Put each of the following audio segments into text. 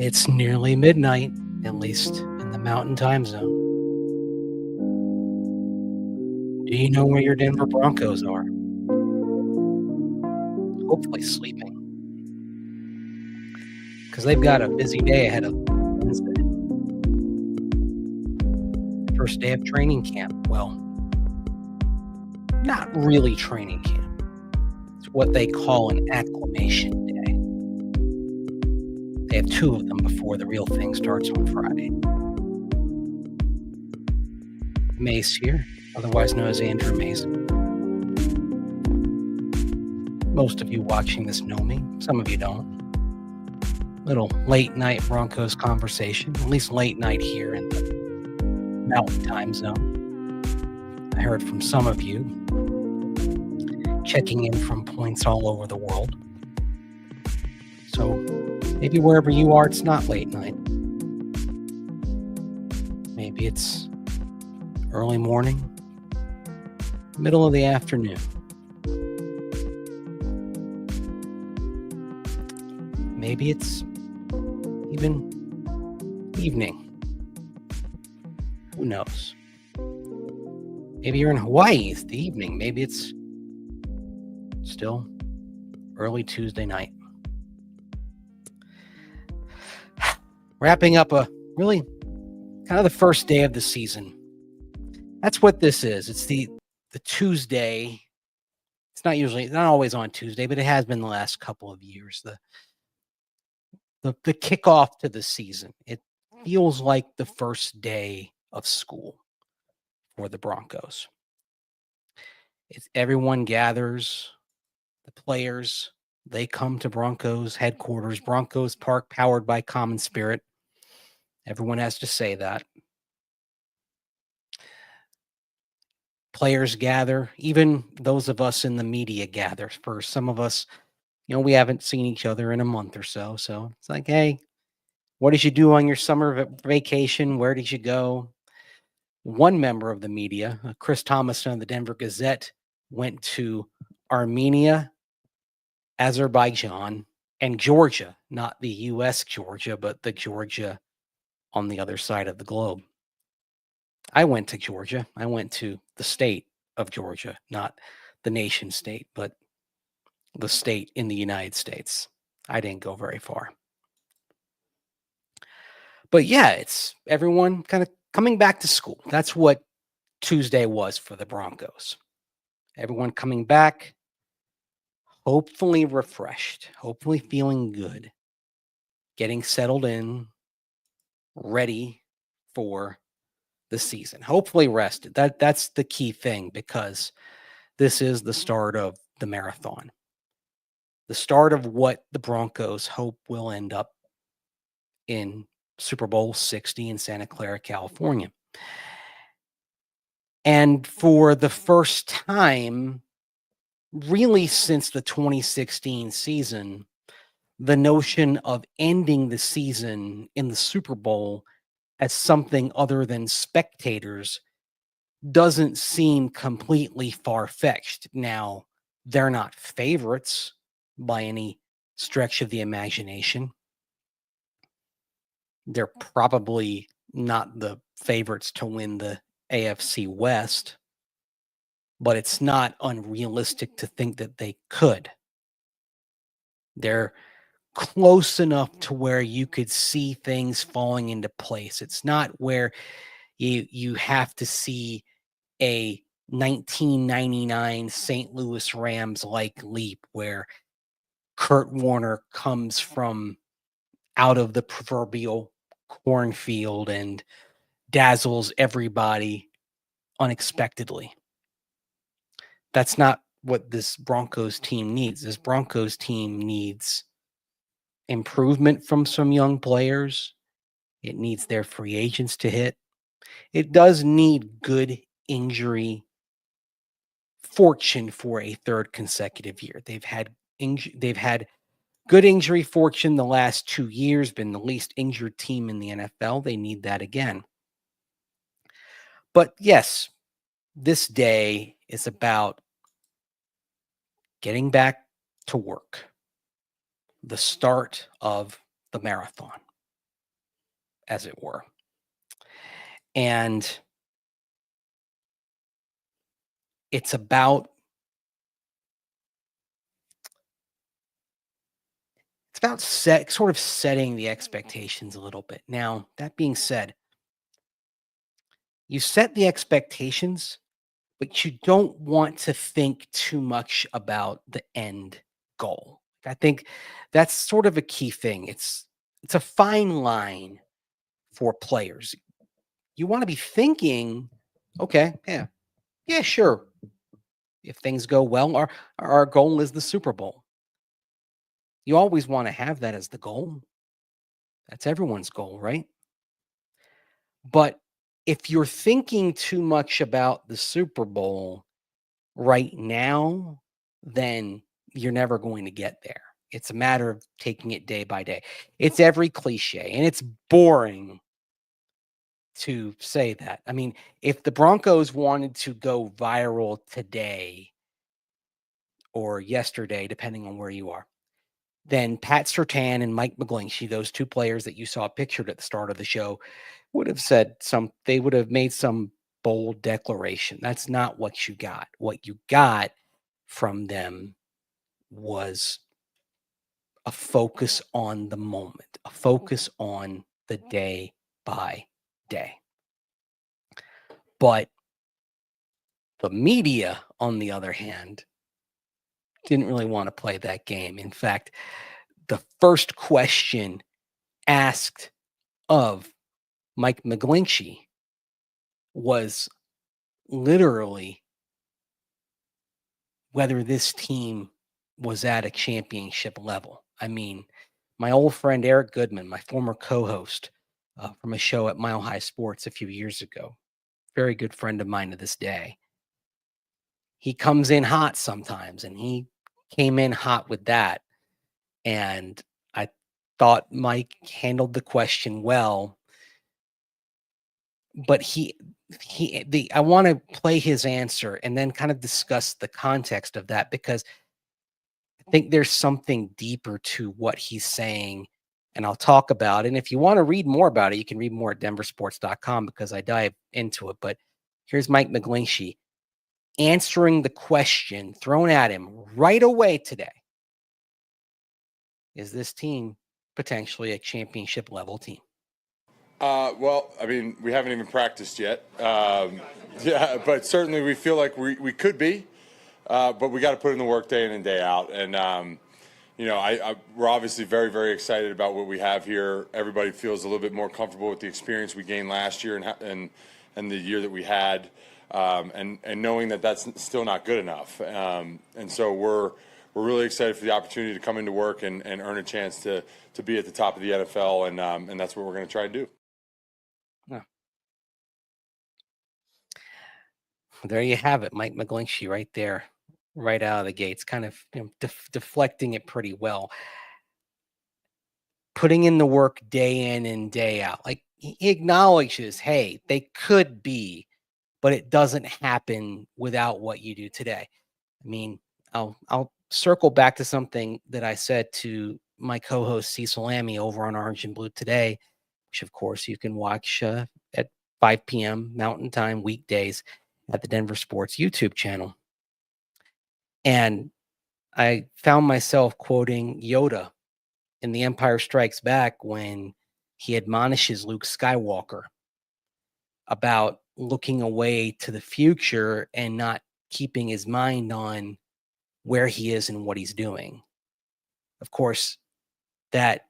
It's nearly midnight, at least in the Mountain Time Zone. Do you know where your Denver Broncos are? Hopefully sleeping, because they've got a busy day ahead of them Wednesday. First day of training camp. Well, not really training camp. It's what they call an acclimation day. They have 2 of them before the real thing starts on Friday. Mace here, otherwise known as Andrew Mace. Most of you watching this know me. Some of you don't. Little late night Broncos conversation, at least late night here in the Mountain Time Zone. I heard from some of you checking in from points all over the world. So maybe wherever you are, it's not late night. Maybe it's early morning, middle of the afternoon. Maybe it's even evening. Who knows? Maybe you're in Hawaii. It's the evening. Maybe it's still early Tuesday night. Wrapping up a really kind of the first day of the season. That's what this is. It's the Tuesday. It's not always on Tuesday, but it has been the last couple of years. The kickoff to the season. It feels like the first day of school for the Broncos. Everyone gathers, the players, they come to Broncos headquarters, Broncos Park, powered by Common Spirit. Everyone has to say that. Players gather, even those of us in the media gather. For some of us, we haven't seen each other in a month or so. So it's like, hey, what did you do on your summer vacation? Where did you go? One member of the media, Chris Thomason of the Denver Gazette, went to Armenia, Azerbaijan, and Georgia. Not the U.S. Georgia, but the Georgia on the other side of the globe. I went to Georgia. I went to the state of Georgia, not the nation state, but the state in the United States. I didn't go very far. But yeah, it's everyone kind of coming back to school. That's what Tuesday was for the Broncos. Everyone coming back, hopefully refreshed, hopefully feeling good, getting settled in, ready for the season, hopefully rested. That's the key thing, because this is the start of the marathon. The start of what the Broncos hope will end up in Super Bowl 60 in Santa Clara, California. And for the first time, really since the 2016 season, the notion of ending the season in the Super Bowl as something other than spectators doesn't seem completely far-fetched. Now, they're not favorites by any stretch of the imagination. They're probably not the favorites to win the AFC West, but it's not unrealistic to think that they could. They're close enough to where you could see things falling into place. It's not where you have to see a 1999 St. Louis Rams-like leap where Kurt Warner comes from out of the proverbial cornfield and dazzles everybody unexpectedly. That's not what this Broncos team needs. This Broncos team needs improvement from some young players. It needs their free agents to hit. It does need good injury fortune for a third consecutive year. They've had good injury fortune the last 2 years, been the least injured team in the NFL. They need that again. But yes, this day is about getting back to work, the start of the marathon, as it were. And it's about sort of setting the expectations a little bit. Now, that being said, you set the expectations, but you don't want to think too much about the end goal. I think that's sort of a key thing. It's a fine line for players. You want to be thinking, okay, yeah, sure. If things go well, our goal is the Super Bowl. You always want to have that as the goal. That's everyone's goal, right? But if you're thinking too much about the Super Bowl right now, then you're never going to get there. It's a matter of taking it day by day. It's every cliche, and it's boring to say that. I mean, if the Broncos wanted to go viral today or yesterday, depending on where you are, then Pat Surtain and Mike McGlinchey, those two players that you saw pictured at the start of the show, would have said they would have made some bold declaration. That's not what you got. What you got from them was a focus on the moment, a focus on the day by day. But the media, on the other hand, didn't really want to play that game. In fact, the first question asked of Mike McGlinchey was literally whether this team was at a championship level. I mean, my old friend Eric Goodman, my former co-host from a show at Mile High Sports a few years ago, very good friend of mine to this day. He comes in hot sometimes, and he came in hot with that. And I thought Mike handled the question well, but I want to play his answer and then kind of discuss the context of that, because I think there's something deeper to what he's saying, and I'll talk about it. And if you want to read more about it, you can read more at denversports.com, because I dive into it. But here's Mike McGlinchey answering the question thrown at him right away today. Is this team potentially a championship level team? Well, I mean, we haven't even practiced yet. Yeah, but certainly we feel like we could be, but we got to put in the work day in and day out. And, we're obviously very, very excited about what we have here. Everybody feels a little bit more comfortable with the experience we gained last year and the year that we had, and knowing that that's still not good enough. And so we're really excited for the opportunity to come into work and earn a chance to be at the top of the NFL, and that's what we're going to try to do. Yeah. There you have it, Mike McGlinchey right there, right out of the gates, kind of deflecting it pretty well. Putting in the work day in and day out. Like, he acknowledges, hey, they could be, but it doesn't happen without what you do today. I mean, I'll circle back to something that I said to my co-host Cecil Lammy over on Orange and Blue Today, which of course you can watch at 5 p.m. Mountain Time weekdays at the Denver Sports YouTube channel. And I found myself quoting Yoda in The Empire Strikes Back when he admonishes Luke Skywalker about looking away to the future and not keeping his mind on where he is and what he's doing. Of course, that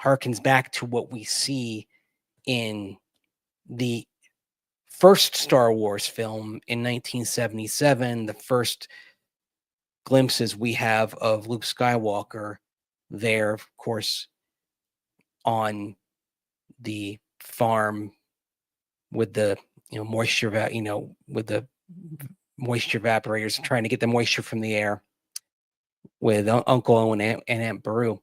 harkens back to what we see in the first Star Wars film in 1977, the first glimpses we have of Luke Skywalker there, of course, on the farm with the moisture, with the moisture evaporators, trying to get the moisture from the air with Uncle Owen and Aunt Beru.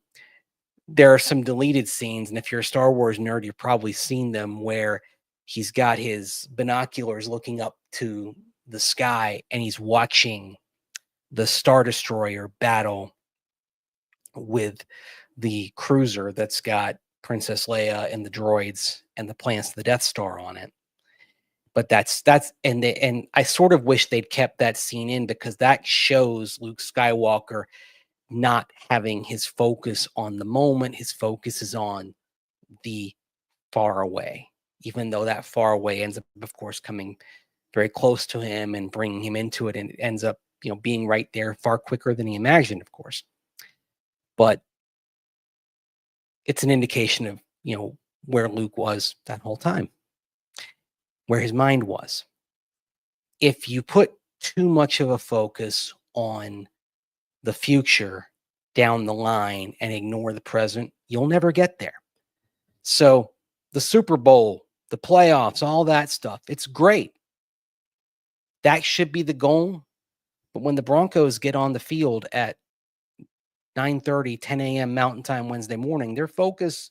There are some deleted scenes, and if you're a Star Wars nerd, you've probably seen them, where he's got his binoculars looking up to the sky and he's watching the Star Destroyer battle with the cruiser that's got Princess Leia and the droids and the plans to the Death Star on it. But and I sort of wish they'd kept that scene in, because that shows Luke Skywalker not having his focus on the moment. His focus is on the far away, even though that far away ends up, of course, coming very close to him and bringing him into it. And it ends up, being right there far quicker than he imagined, of course. But it's an indication of, where Luke was that whole time, where his mind was. If you put too much of a focus on the future down the line and ignore the present, you'll never get there. So the Super Bowl, the playoffs, all that stuff, it's great. That should be the goal. But when the Broncos get on the field at 9:30, 10 a.m. Mountain Time Wednesday morning, their focus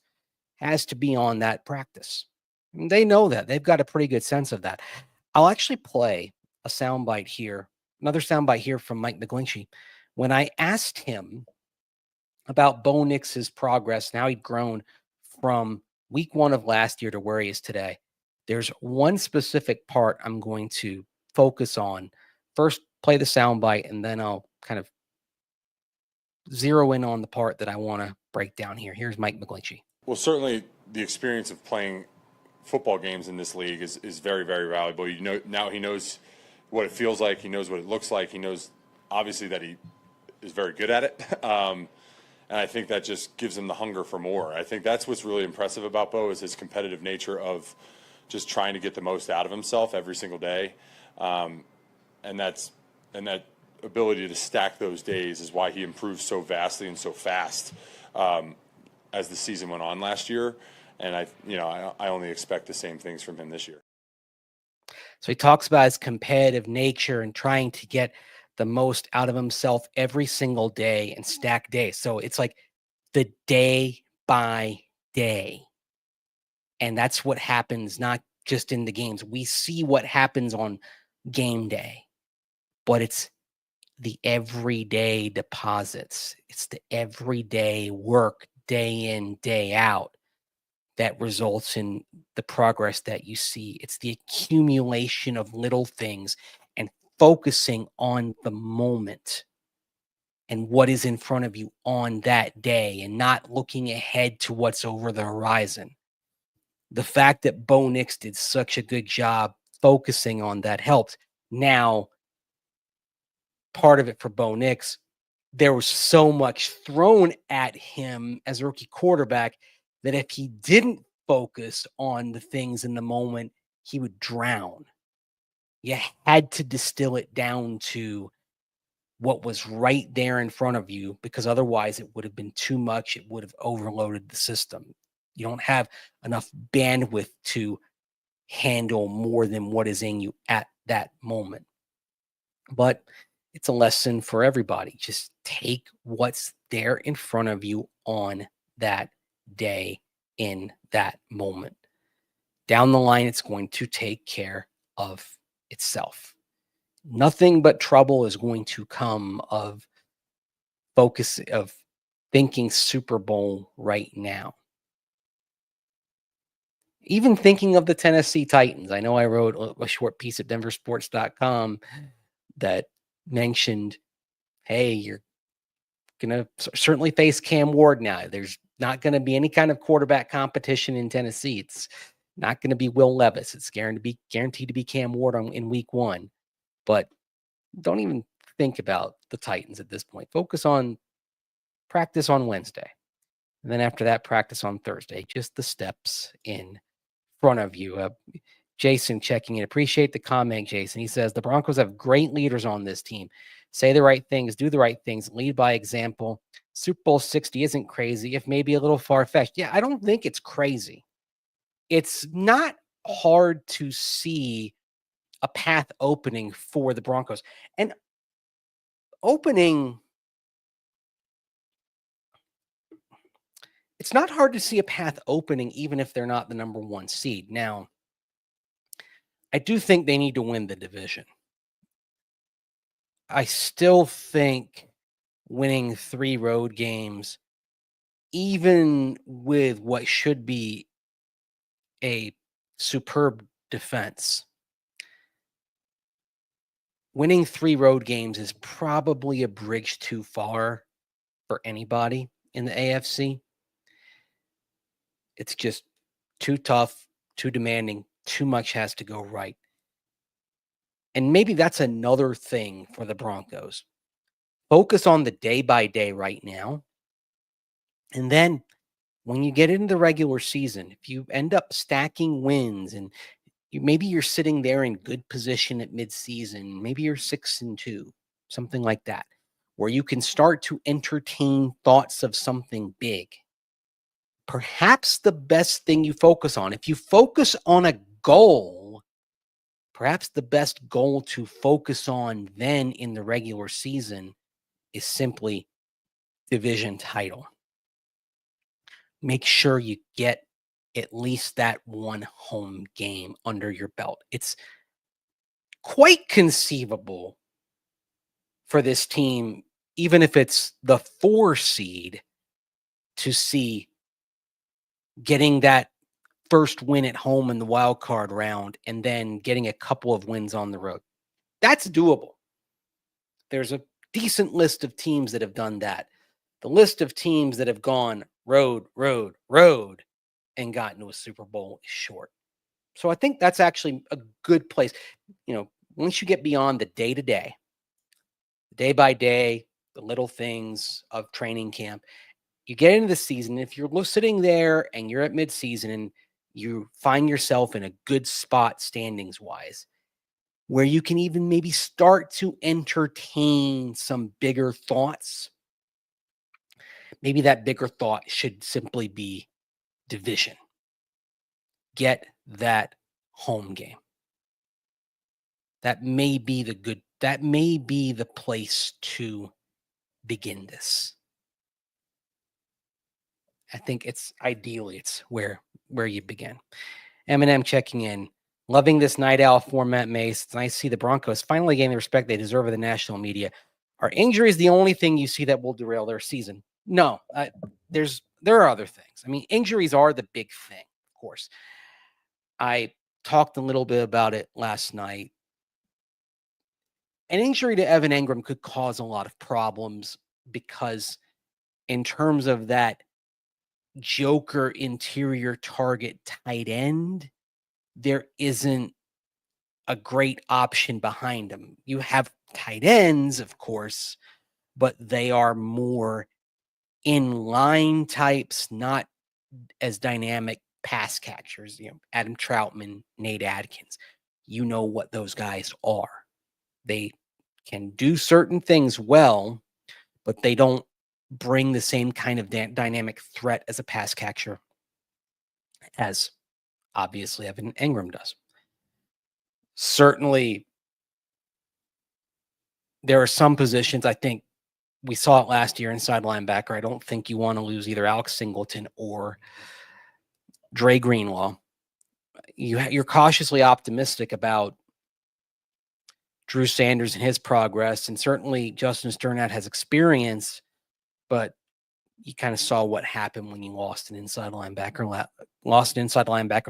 has to be on that practice. And they know that. They've got a pretty good sense of that. I'll actually play a soundbite here, another soundbite here from Mike McGlinchey. When I asked him about Bo Nix's progress and how he'd grown from week 1 of last year to where he is today, there's one specific part I'm going to focus on. First, play the soundbite, and then I'll kind of zero in on the part that I want to break down here. Here's Mike McGlinchey. Well, certainly the experience of playing football games in this league is very, very valuable. Now he knows what it feels like. He knows what it looks like. He knows, obviously, that he is very good at it. And I think that just gives him the hunger for more. I think that's what's really impressive about Bo, is his competitive nature of just trying to get the most out of himself every single day. And that ability to stack those days is why he improved so vastly and so fast as the season went on last year. And I only expect the same things from him this year. So he talks about his competitive nature and trying to get the most out of himself every single day and stack days. So it's like the day by day. And that's what happens, not just in the games. We see what happens on game day, but it's the everyday deposits. It's the everyday work, day in, day out, that results in the progress that you see. It's the accumulation of little things and focusing on the moment and what is in front of you on that day, and not looking ahead to what's over the horizon. The fact that Bo Nix did such a good job focusing on that helped. Now, part of it for Bo Nix, there was so much thrown at him as a rookie quarterback that if he didn't focus on the things in the moment, he would drown. You had to distill it down to what was right there in front of you, because otherwise it would have been too much. It would have overloaded the system. You don't have enough bandwidth to handle more than what is in you at that moment. But it's a lesson for everybody. Just take what's there in front of you on that day, in that moment. Down the line, it's going to take care of itself. Nothing but trouble is going to come of focus, of thinking Super Bowl right now. Even thinking of the Tennessee Titans. I know I wrote a short piece at denversports.com that mentioned, hey, you're going to certainly face Cam Ward now. There's not going to be any kind of quarterback competition in Tennessee. It's not going to be Will Levis. It's guaranteed to be Cam Ward in week 1. But don't even think about the Titans at this point. Focus on practice on Wednesday. And then after that, practice on Thursday. Just the steps in front of you. Jason checking in. Appreciate the comment, Jason. He says, the Broncos have great leaders on this team. Say the right things, do the right things, lead by example. Super Bowl 60 isn't crazy, if maybe a little far-fetched. Yeah, I don't think it's crazy. It's not hard to see a path opening for the Broncos. And it's not hard to see a path opening even if they're not the number 1 seed. Now, I do think they need to win the division. I still think winning 3 road games, even with what should be a superb defense, winning 3 road games is probably a bridge too far for anybody in the AFC. It's just too tough, too demanding, too much has to go right. And maybe that's another thing for the Broncos. Focus on the day by day right now. And then when you get into the regular season, if you end up stacking wins and maybe you're sitting there in good position at midseason, maybe you're 6-2, something like that, where you can start to entertain thoughts of something big. Perhaps the best thing you focus on, if you focus on a goal, perhaps the best goal to focus on then in the regular season is simply division title. Make sure you get at least that one home game under your belt. It's quite conceivable for this team, even if it's the 4 seed, to see getting that first win at home in the wild card round and then getting a couple of wins on the road. That's doable. There's a decent list of teams that have done that. The list of teams that have gone road, road, road and gotten to a Super Bowl is short. So I think that's actually a good place. Once you get beyond the day-to-day, day by day, the little things of training camp, you get into the season. If you're sitting there and you're at midseason and you find yourself in a good spot standings-wise, where you can even maybe start to entertain some bigger thoughts, maybe that bigger thought should simply be division. Get that home game. That may be the place to begin this. I think it's where you begin. Eminem checking in. Loving this night owl format, Mace. It's nice to see the Broncos finally getting the respect they deserve of the national media. Are injuries the only thing you see that will derail their season? No, there are other things. I mean, injuries are the big thing, of course. I talked a little bit about it last night. An injury to Evan Engram could cause a lot of problems because in terms of that joker interior target tight end, there isn't a great option behind him. You have tight ends, of course, but they are more in line types, not as dynamic pass catchers. Adam Troutman, Nate Adkins. You know what those guys are. They can do certain things well, but they don't bring the same kind of dynamic threat as a pass catcher as obviously Evan Engram does. Certainly, there are some positions, I think we saw it last year inside linebacker. I don't think you want to lose either Alex Singleton or Dre Greenlaw. You're cautiously optimistic about Drew Sanders and his progress, and certainly Justin Sternad has experience, but you kind of saw what happened when you lost an inside linebacker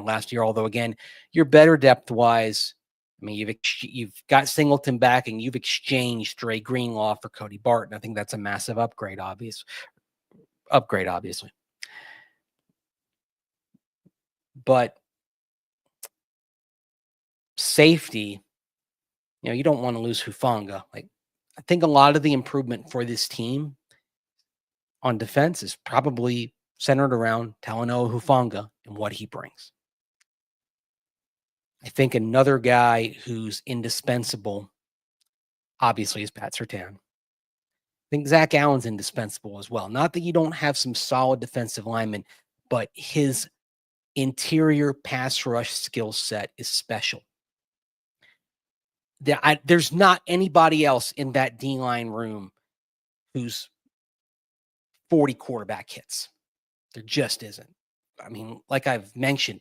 last year. Although again, you're better depth wise. I mean, you've got Singleton back, and you've exchanged Dre Greenlaw for Cody Barton. I think that's a massive upgrade, obviously. But safety, you don't want to lose Hufanga. I think a lot of the improvement for this team on defense is probably centered around Talanoa Hufanga and what he brings. I think another guy who's indispensable, obviously, is Pat Surtain. I think Zach Allen's indispensable as well. Not that you don't have some solid defensive linemen, but his interior pass rush skill set is special. There's not anybody else in that D-line room who's 40 quarterback hits. There just isn't. I mean, like I've mentioned,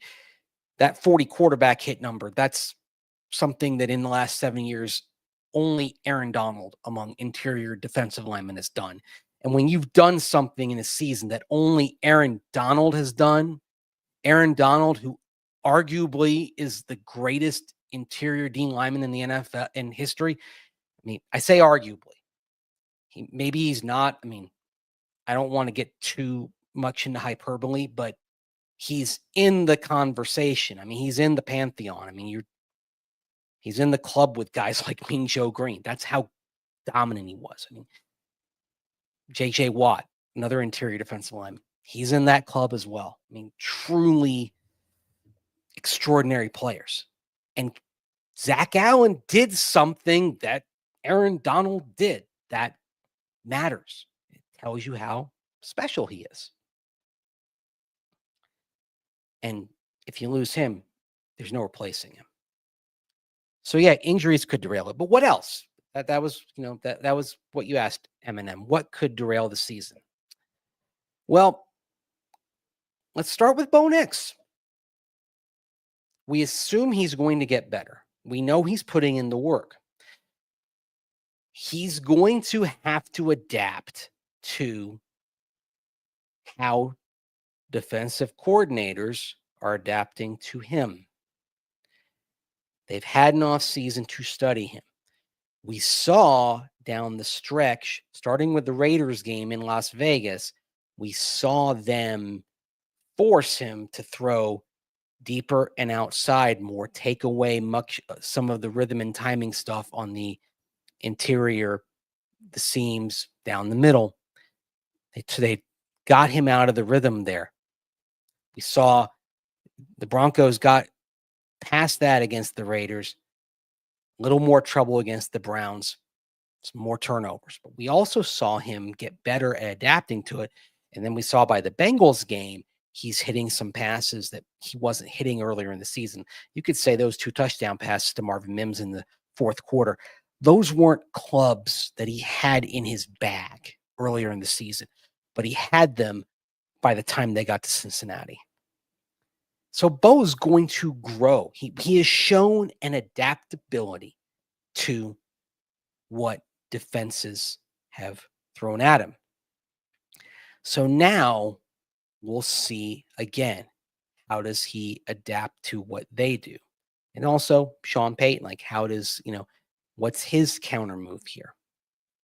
that 40 quarterback hit number, that's something that in the last 7 years only Aaron Donald among interior defensive linemen has done. And when you've done something in a season that only Aaron Donald has done, Aaron Donald, who arguably is the greatest interior D lineman in the NFL in history. I mean, I say arguably. Maybe he's not. I mean, I don't want to get too much into hyperbole, but he's in the conversation. I mean, he's in the pantheon. I mean, he's in the club with guys like Mean Joe Green. That's how dominant he was. I mean, J.J. Watt, another interior defensive lineman, he's in that club as well. I mean, truly extraordinary players. And Zach Allen did something that Aaron Donald did that matters. It tells you how special he is. And if you lose him, there's no replacing him. So yeah, injuries could derail it. But what else? That was, that was what you asked, Eminem. What could derail the season? Well, let's start with Bo Nix. We assume he's going to get better. We know he's putting in the work. He's going to have to adapt to how defensive coordinators are adapting to him. They've had an off season to study him. We saw down the stretch, starting with the Raiders game in Las Vegas, we saw them force him to throw deeper and outside more, take away some of the rhythm and timing stuff on the interior, the seams down the middle. They got him out of the rhythm there. We saw the Broncos got past that against the Raiders, a little more trouble against the Browns, some more turnovers. But we also saw him get better at adapting to it. And then we saw by the Bengals game, he's hitting some passes that he wasn't hitting earlier in the season. You could say those 2 touchdown passes to Marvin Mims in the fourth quarter, those weren't clubs that he had in his bag earlier in the season, but he had them by the time they got to Cincinnati. So Bo's going to grow. He has shown an adaptability to what defenses have thrown at him. So now we'll see again, how does he adapt to what they do? And also Sean Payton, like how does, what's his counter move here?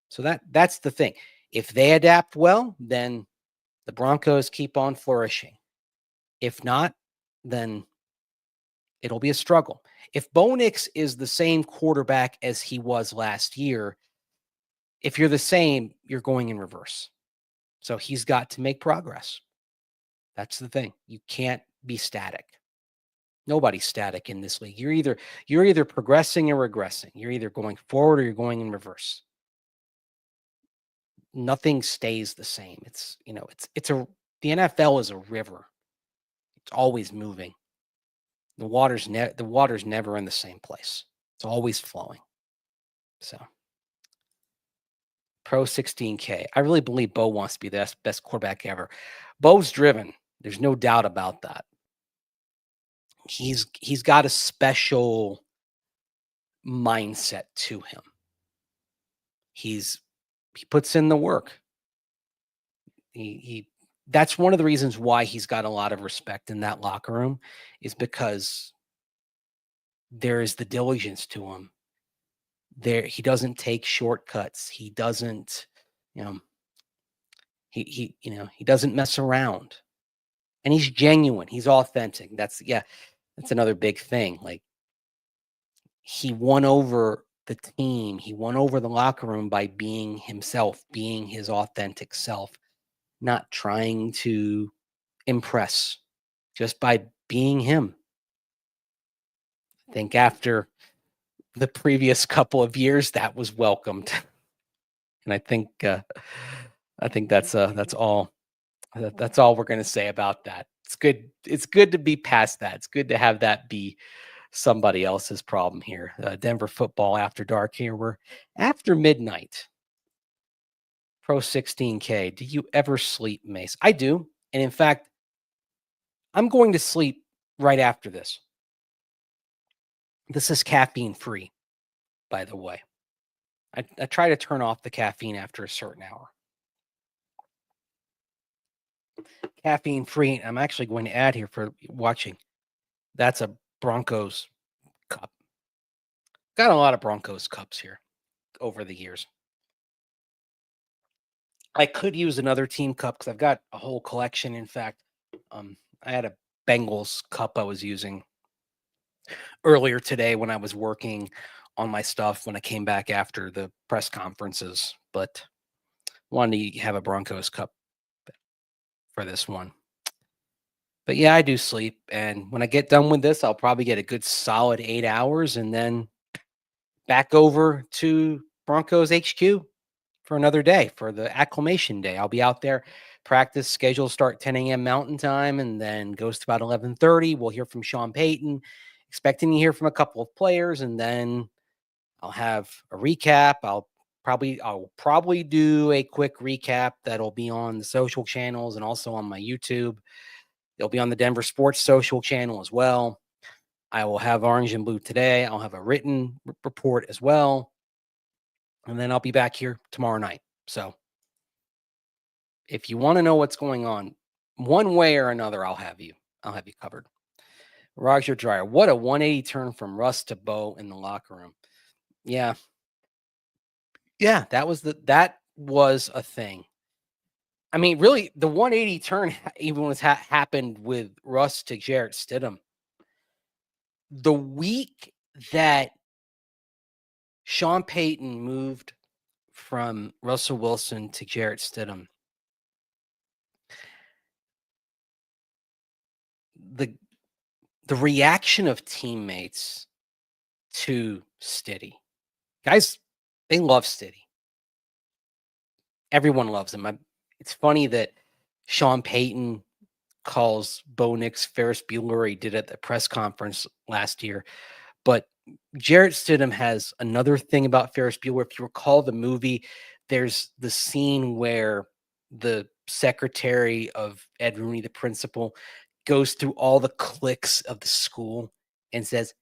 So that's the thing. If they adapt well, then the Broncos keep on flourishing. If not, then it'll be a struggle. If Bo Nix is the same quarterback as he was last year, if you're the same, you're going in reverse. So he's got to make progress. That's the thing. You can't be static. Nobody's static in this league. You're either progressing or regressing. You're either going forward or you're going in reverse. Nothing stays the same. The NFL is a river. It's always moving. The water's never in the same place. It's always flowing. So Pro 16K. I really believe Bo wants to be the best quarterback ever. Bo's driven. There's no doubt about that. He's got a special mindset to him. He puts in the work. That's one of the reasons why he's got a lot of respect in that locker room, is because there is the diligence to him. He doesn't take shortcuts. He doesn't, he doesn't mess around. And he's genuine. He's authentic. That's another big thing. Like, he won over the team. He won over the locker room by being himself, being his authentic self, not trying to impress, just by being him. I think after the previous couple of years, that was welcomed. And I think that's all we're going to say about that. It's good. It's good to be past that. It's good to have that be somebody else's problem here. Denver football after dark here. We're after midnight. Pro 16K. Do you ever sleep, Mace? I do. And in fact, I'm going to sleep right after this. This is caffeine free, by the way. I try to turn off the caffeine after a certain hour. Caffeine free. I'm actually going to add here for watching. That's a Broncos cup. Got a lot of Broncos cups here over the years. I could use another team cup because I've got a whole collection. In fact, I had a Bengals cup I was using earlier today when I was working on my stuff when I came back after the press conferences, but wanted to have a Broncos cup for this one. But yeah, I do sleep. And when I get done with this, I'll probably get a good solid 8 hours and then back over to Broncos HQ for another day for the acclimation day. I'll be out there. Practice schedule start 10 a.m. Mountain Time and then goes to about 11:30. We'll hear from Sean Payton, expecting to hear from a couple of players, and then I'll have a recap. I'll probably do a quick recap that'll be on the social channels and also on my YouTube. It'll be on the Denver Sports social channel as well. I will have Orange and Blue today. I'll have a written report as well. And then I'll be back here tomorrow night. So if you want to know what's going on, one way or another, I'll have you covered. Roger Dreyer, what a 180 turn from Russ to Bo in the locker room. Yeah. Yeah, that was a thing. I mean, really, the 180 turn even was happened with Russ to Jarrett Stidham. The week that Sean Payton moved from Russell Wilson to Jarrett Stidham, the reaction of teammates to Stiddy. Guys, they love Stiddy. Everyone loves him. It's funny that Sean Payton calls Bo Nix Ferris Bueller. He did at the press conference last year. But Jarrett Stidham has another thing about Ferris Bueller. If you recall the movie, there's the scene where the secretary of Ed Rooney, the principal, goes through all the cliques of the school and says,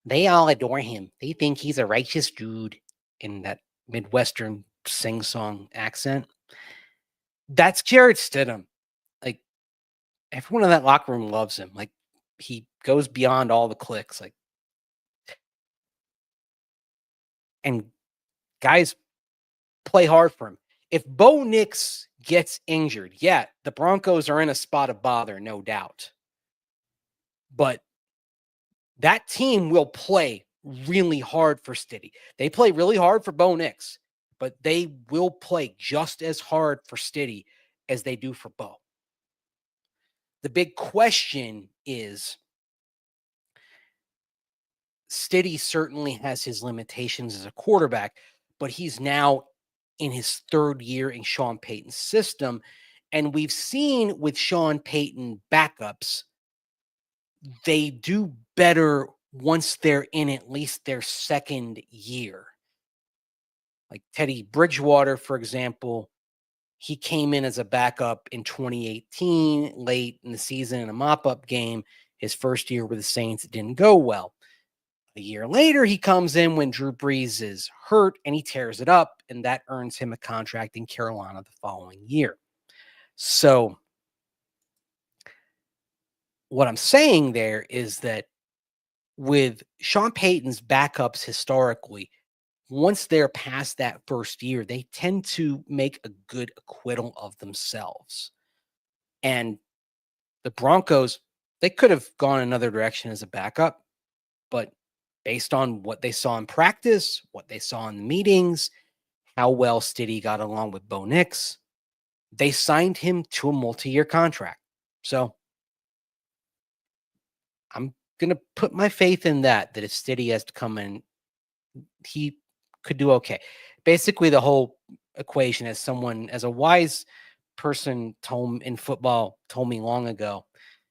they all adore him. They think he's a righteous dude, in that Midwestern sing-song accent. That's Jarrett Stidham. Like, everyone in that locker room loves him. Like, he goes beyond all the cliques. Like, and guys play hard for him. If Bo Nix gets injured, yeah, the Broncos are in a spot of bother, no doubt. But that team will play really hard for Stiddy. They play really hard for Bo Nix, but they will play just as hard for Stiddy as they do for Bo. The big question is, Stiddy certainly has his limitations as a quarterback, but he's now in his third year in Sean Payton's system. And we've seen with Sean Payton backups, they do better once they're in at least their second year. Like Teddy Bridgewater, for example, he came in as a backup in 2018, late in the season in a mop-up game. His first year with the Saints, it didn't go well. A year later, he comes in when Drew Brees is hurt and he tears it up, and that earns him a contract in Carolina the following year. So what I'm saying there is that with Sean Payton's backups historically, once they're past that first year, they tend to make a good acquittal of themselves. And the Broncos, they could have gone another direction as a backup, but based on what they saw in practice, what they saw in the meetings, how well Stiddy got along with Bo Nix, they signed him to a multi-year contract. So I'm going to put my faith in that if Stiddy has to come in, he could do okay. Basically, the whole equation, as a wise person in football told me long ago,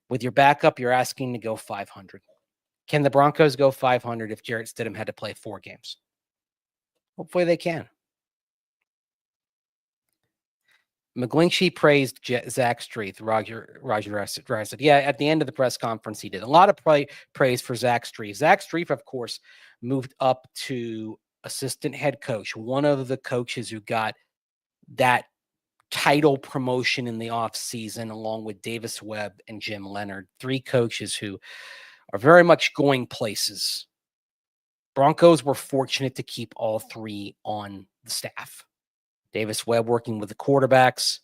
with your backup, you're asking to go 500. Can the Broncos go 500 if Jarrett Stidham had to play 4 games? Hopefully they can. McGlinchey praised Zach Streif. Roger said, yeah, at the end of the press conference, he did a lot of praise for Zach Streif. Zach Streif, of course, moved up to assistant head coach, one of the coaches who got that title promotion in the offseason, along with Davis Webb and Jim Leonard, 3 coaches who are very much going places. Broncos were fortunate to keep all 3 on the staff. Davis Webb working with the quarterbacks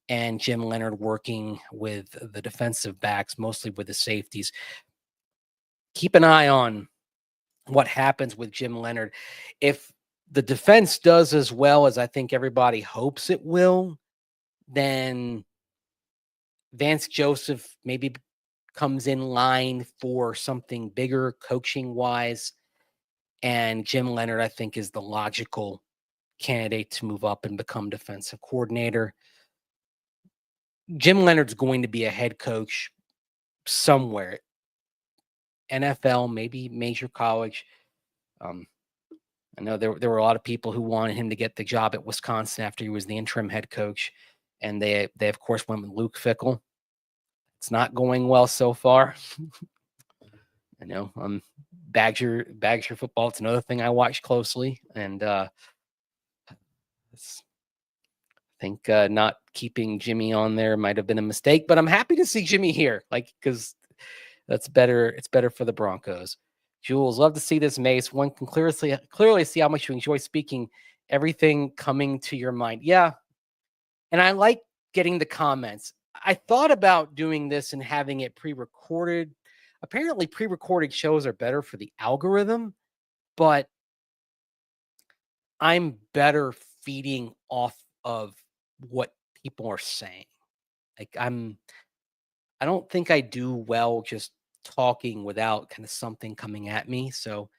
and Jim Leonard working with the defensive backs, mostly with the safeties. Keep an eye on what happens with Jim Leonard. If the defense does as well as I think everybody hopes it will, then Vance Joseph maybe comes in line for something bigger coaching wise. And Jim Leonard, I think, is the logical candidate to move up and become defensive coordinator. Jim Leonard's going to be a head coach somewhere, NFL, maybe major college. I know there were a lot of people who wanted him to get the job at Wisconsin after he was the interim head coach, and they of course went with Luke Fickell. It's not going well so far. I know Badger football. It's another thing I watch closely, and I think not keeping Jimmy on there might have been a mistake. But I'm happy to see Jimmy here, because that's better. It's better for the Broncos. Jules, love to see this, Mace. One can clearly see how much you enjoy speaking everything coming to your mind. Yeah, and I like getting the comments. I thought about doing this and having it pre-recorded. Apparently, pre-recorded shows are better for the algorithm, but I'm better feeding off of what people are saying. I don't think I do well just talking without kind of something coming at me. So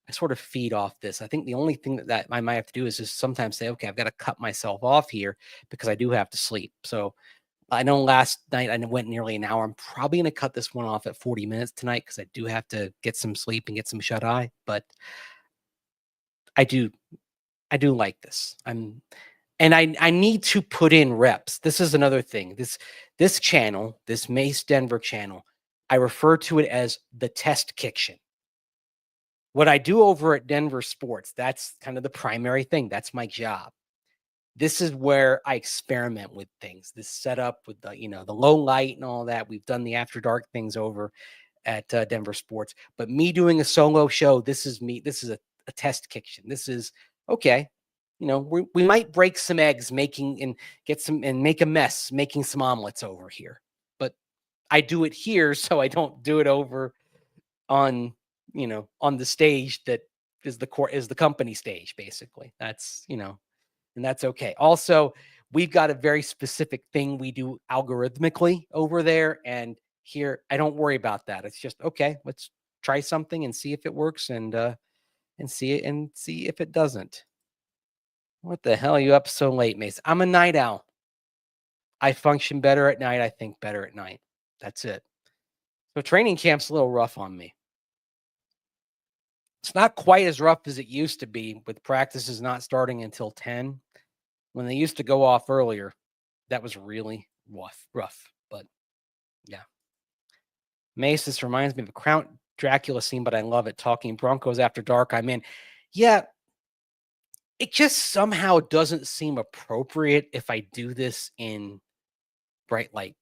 I sort of feed off this. I think the only thing that I might have to do is just sometimes say, okay, I've got to cut myself off here because I do have to sleep. So I know last night I went nearly an hour. I'm probably going to cut this one off at 40 minutes tonight because I do have to get some sleep and get some shut eye. But I do like this. I need to put in reps. This is another thing. This channel, this Mace Denver channel, I refer to it as the test kitchen. What I do over at Denver Sports, that's kind of the primary thing. That's my job. This is where I experiment with things. This setup with the low light and all that. We've done the after dark things over at Denver Sports, but me doing a solo show, this is me. This is a test kitchen. This is okay. We might break some eggs make a mess making some omelets over here, but I do it here so I don't do it over on the stage that is the company stage. Basically, that's and that's okay. Also, we've got a very specific thing we do algorithmically over there, and here I don't worry about that. It's just okay. Let's try something and see if it works, and see if it doesn't. What the hell are you up so late, Mace? I'm a night owl. I function better at night. I think better at night. That's it. So training camp's a little rough on me. It's not quite as rough as it used to be, with practices not starting until 10. When they used to go off earlier, that was really rough. But yeah. Mace, this reminds me of a Count Dracula scene, but I love it. Talking Broncos after dark. I'm in. Yeah. It just somehow doesn't seem appropriate if I do this in bright light.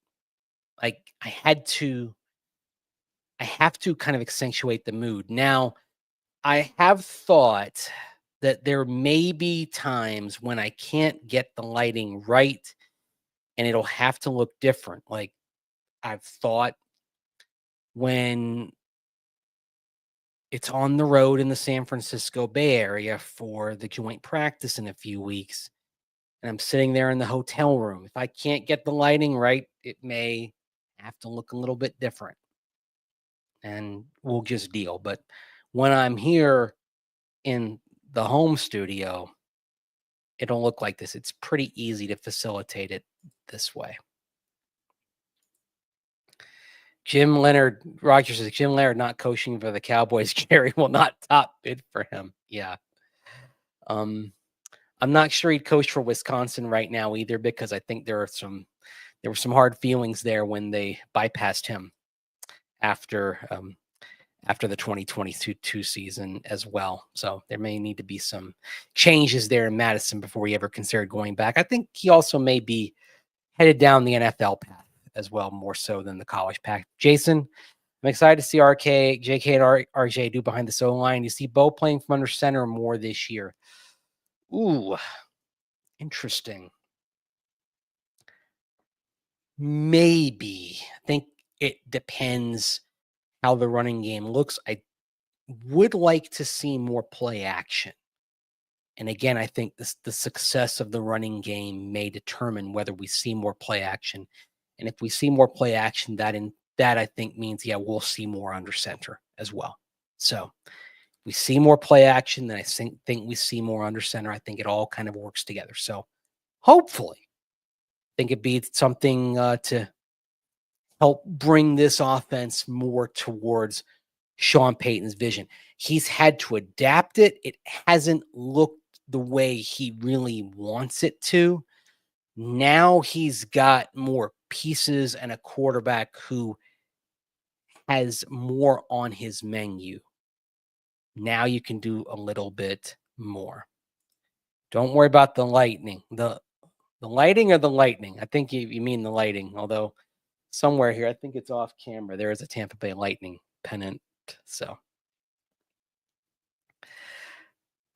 Like I have to kind of accentuate the mood. Now, I have thought that there may be times when I can't get the lighting right and it'll have to look different. Like I've thought when it's on the road in the San Francisco Bay Area for the joint practice in a few weeks, and I'm sitting there in the hotel room. If I can't get the lighting right, it may have to look a little bit different, and we'll just deal. But when I'm here in the home studio, it'll look like this. It's pretty easy to facilitate it this way. Jim Leonard, Rogers says, Jim Leonard not coaching for the Cowboys. Jerry will not top bid for him. Yeah. I'm not sure he'd coach for Wisconsin right now either, because I think there were some hard feelings there when they bypassed him after after the 2022 season as well. So there may need to be some changes there in Madison before he ever considered going back. I think he also may be headed down the NFL path as well, more so than the college path. Jason, I'm excited to see JK, and RJ do behind the O line. You see Bo playing from under center more this year. Ooh, interesting. Maybe. I think it depends how the running game looks. I would like to see more play action. And again, I think the success of the running game may determine whether we see more play action. And if we see more play action, that I think means, yeah, we'll see more under center as well. So we see more play action, then I think we see more under center. I think it all kind of works together. So hopefully, I think it'd be something to help bring this offense more towards Sean Payton's vision. He's had to adapt it. It hasn't looked the way he really wants it to. Now he's got more pieces and a quarterback who has more on his menu. Now you can do a little bit more. Don't worry about the lightning. The lighting or the lightning? I think you mean the lighting, although somewhere here, I think it's off camera. There is a Tampa Bay Lightning pennant. So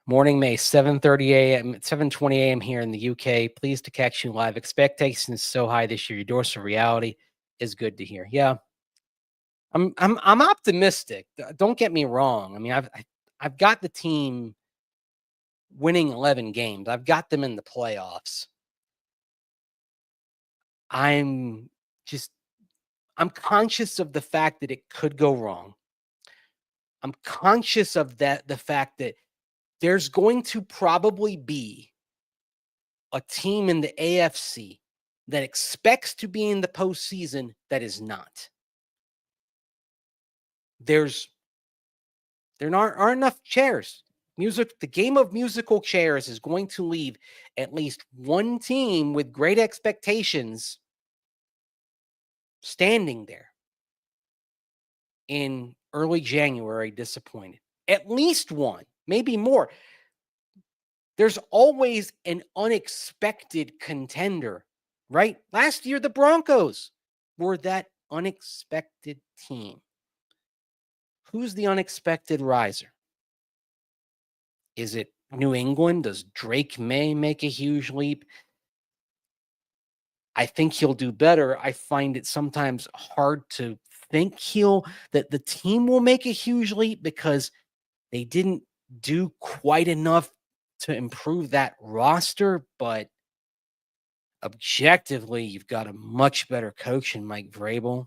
morning, May 7:30 a.m., 7:20 a.m. here in the UK. Pleased to catch you live. Expectations so high this year. Your dose of reality is good to hear. Yeah, I'm optimistic. Don't get me wrong. I mean, I've got the team winning 11 games. I've got them in the playoffs. I'm conscious of the fact that it could go wrong. I'm conscious of the fact that there's going to probably be a team in the AFC that expects to be in the postseason that is not. There aren't enough chairs. The game of musical chairs is going to leave at least one team with great expectations standing there in early January disappointed. At least one, maybe more. There's always an unexpected contender, right? Last year, the Broncos were that unexpected team. Who's the unexpected riser? Is it New England? Does Drake May make a huge leap? I think he'll do better. I find it sometimes hard to think that the team will make a huge leap because they didn't do quite enough to improve that roster. But objectively, you've got a much better coach in Mike Vrabel.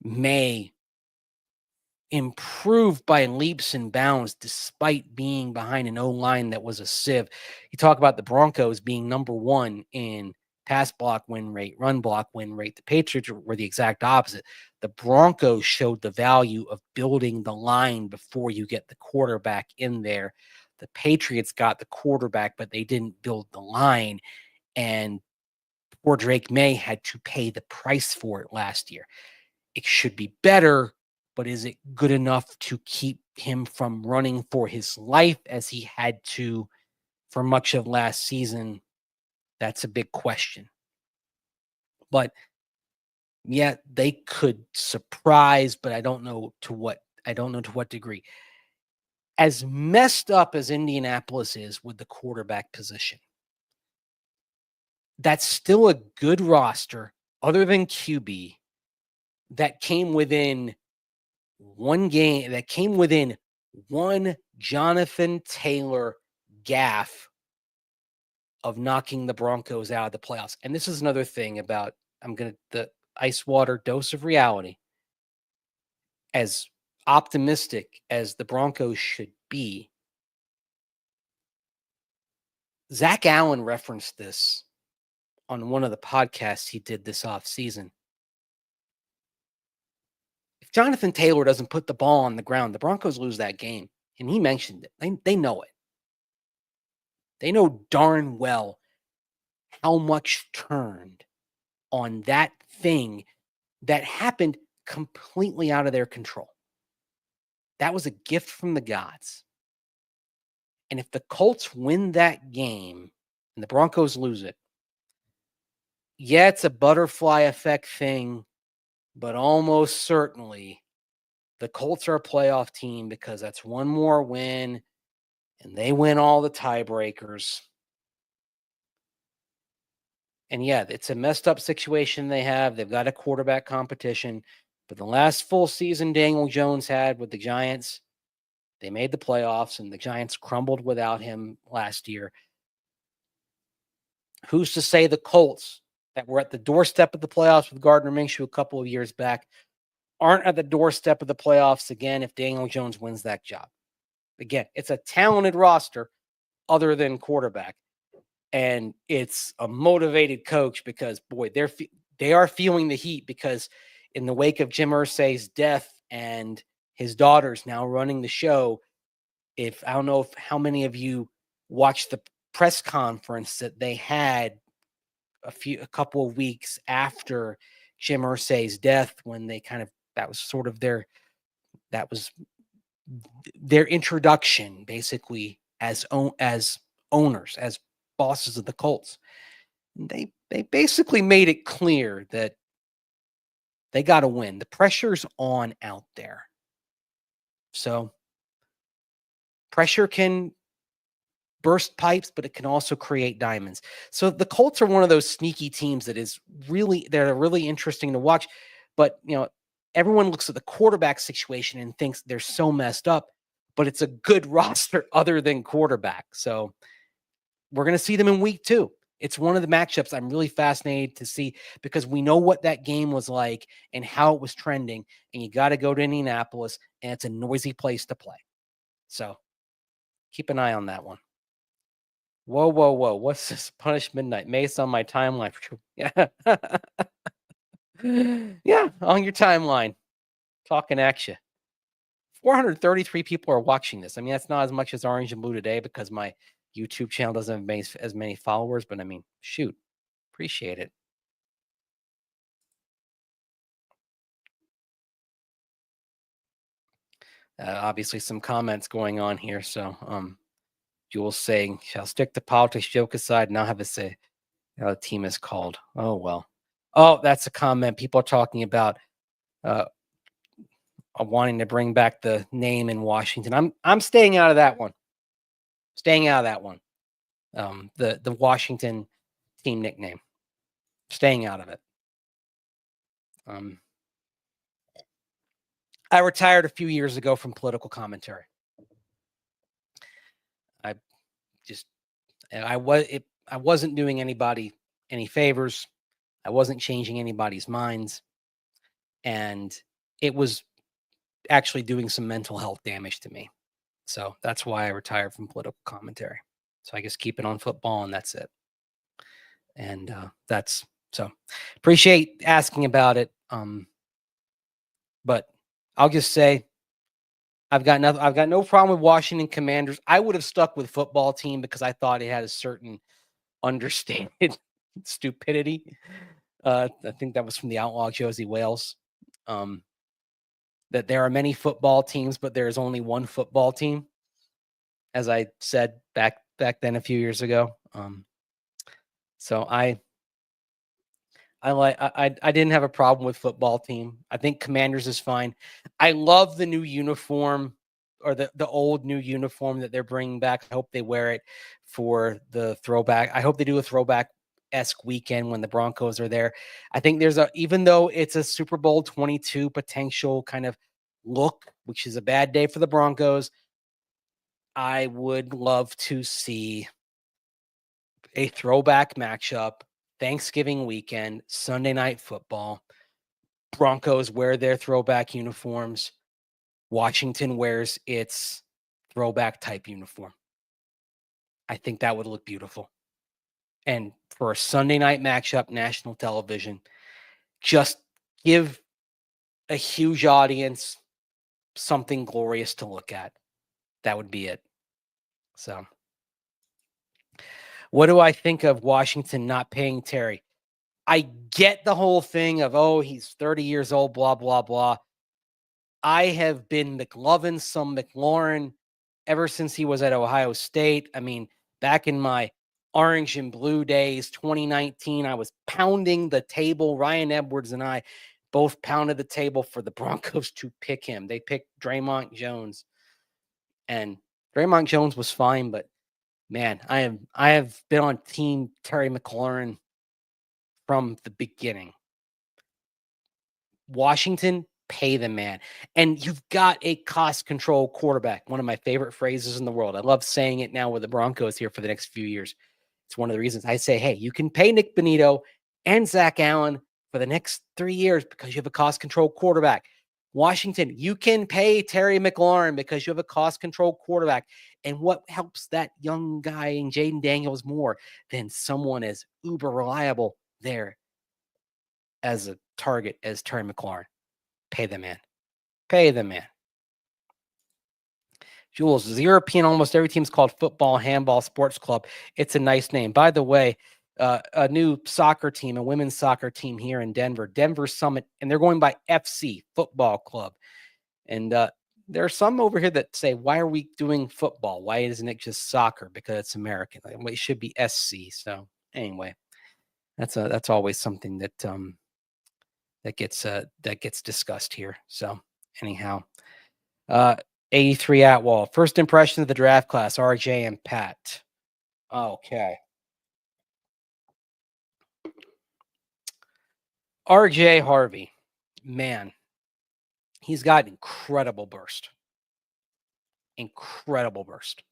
May improve by leaps and bounds despite being behind an O-line that was a sieve. You talk about the Broncos being number one in pass block win rate, run block win rate. The Patriots were the exact opposite. The Broncos showed the value of building the line before you get the quarterback in there. The Patriots got the quarterback, but they didn't build the line. And poor Drake May had to pay the price for it last year. It should be better, but is it good enough to keep him from running for his life as he had to for much of last season? That's a big question. But yeah, they could surprise, but I don't know to what degree. As messed up as Indianapolis is with the quarterback position, that's still a good roster other than QB that came within one game, that came within one Jonathan Taylor gaffe of knocking the Broncos out of the playoffs. And this is another thing about the ice water dose of reality. As optimistic as the Broncos should be, Zach Allen referenced this on one of the podcasts he did this offseason. If Jonathan Taylor doesn't put the ball on the ground, the Broncos lose that game. And he mentioned it. They know it. They know darn well how much turned on that thing that happened completely out of their control. That was a gift from the gods. And if the Colts win that game and the Broncos lose it, yeah, it's a butterfly effect thing, but almost certainly the Colts are a playoff team because that's one more win and they win all the tiebreakers. And yeah, it's a messed up situation they have. They've got a quarterback competition. But the last full season Daniel Jones had with the Giants, they made the playoffs and the Giants crumbled without him last year. Who's to say the Colts that were at the doorstep of the playoffs with Gardner Minshew a couple of years back aren't at the doorstep of the playoffs again if Daniel Jones wins that job? Again, it's a talented roster other than quarterback. And it's a motivated coach because, boy, they are feeling the heat because in the wake of Jim Irsay's death and his daughter's now running the show, I don't know how many of you watched the press conference that they had a couple of weeks after Jim Irsay's death, when they that was their introduction basically as owners, as bosses of the Colts. They basically made it clear that they got to win. The pressure's on out there. So pressure can burst pipes, but it can also create diamonds. So the Colts are one of those sneaky teams they're really interesting to watch. But, everyone looks at the quarterback situation and thinks they're so messed up, but it's a good roster other than quarterback. So we're going to see them in week 2. It's one of the matchups I'm really fascinated to see because we know what that game was like and how it was trending. And you got to go to Indianapolis, and it's a noisy place to play. So keep an eye on that one. Whoa. What's this? Punish Midnight. Mace on my timeline. Yeah. Yeah, on your timeline. Talking at you. 433 people are watching this. I mean, that's not as much as Orange and Blue today because my YouTube channel doesn't have as many followers, but I mean, shoot, appreciate it. Obviously some comments going on here. So, Jules saying, shall stick to politics, joke aside, now have a say how the team is called. Oh, well. Oh, that's a comment. People are talking about wanting to bring back the name in Washington. I'm staying out of that one. The Washington team nickname. Staying out of it. I retired a few years ago from political commentary. I wasn't doing anybody any favors. I wasn't changing anybody's minds. And it was actually doing some mental health damage to me. So that's why I retired from political commentary. So I just keep it on football and that's it. And so appreciate asking about it. But I'll just say I've got no problem with Washington Commanders. I would have stuck with football team because I thought it had a certain understated stupidity. I think that was from the outlaw Josie Wales. That there are many football teams, but there is only one football team, as I said back then a few years ago. So I didn't have a problem with football team. I think Commanders is fine. I love the new uniform, or the old new uniform that they're bringing back. I hope they wear it for the throwback. I hope they do a throwback-esque weekend when the Broncos are there. I think even though it's a Super Bowl 22 potential kind of look, which is a bad day for the Broncos, I would love to see a throwback matchup, Thanksgiving weekend, Sunday Night Football. Broncos wear their throwback uniforms. Washington wears its throwback type uniform. I think that would look beautiful. And for a Sunday night matchup, national television, just give a huge audience something glorious to look at. That would be it. So, what do I think of Washington not paying Terry? I get the whole thing of, he's 30 years old, blah, blah, blah. I have been McLovin, some McLaurin, ever since he was at Ohio State. I mean, back in my orange and blue days, 2019, I was pounding the table. Ryan Edwards and I both pounded the table for the Broncos to pick him. They picked Draymond Jones, and Draymond Jones was fine, but man, I have been on team Terry McLaurin from the beginning. Washington, pay the man. And you've got a cost control quarterback, one of my favorite phrases in the world. I love saying it now with the Broncos here for the next few years. It's one of the reasons I say, hey, you can pay Nick Bonito and Zach Allen for the next 3 years because you have a cost control quarterback. Washington, you can pay Terry McLaurin because you have a cost control quarterback. And what helps that young guy in Jaden Daniels more than someone as uber reliable there as a target as Terry McLaurin? Pay the man. Pay the man. Jules, is European almost every team's called Football Handball Sports Club. It's a nice name. By the way, a new soccer team, a women's soccer team here in Denver, Denver Summit, and they're going by FC, Football Club. And there are some over here that say, why are we doing football? Why isn't it just soccer? Because it's American. It should be SC. So anyway, that's always something that that gets discussed here. So anyhow, 83 Atwall. First impression of the draft class, RJ and Pat. Okay. RJ Harvey, man, he's got incredible burst. Incredible burst.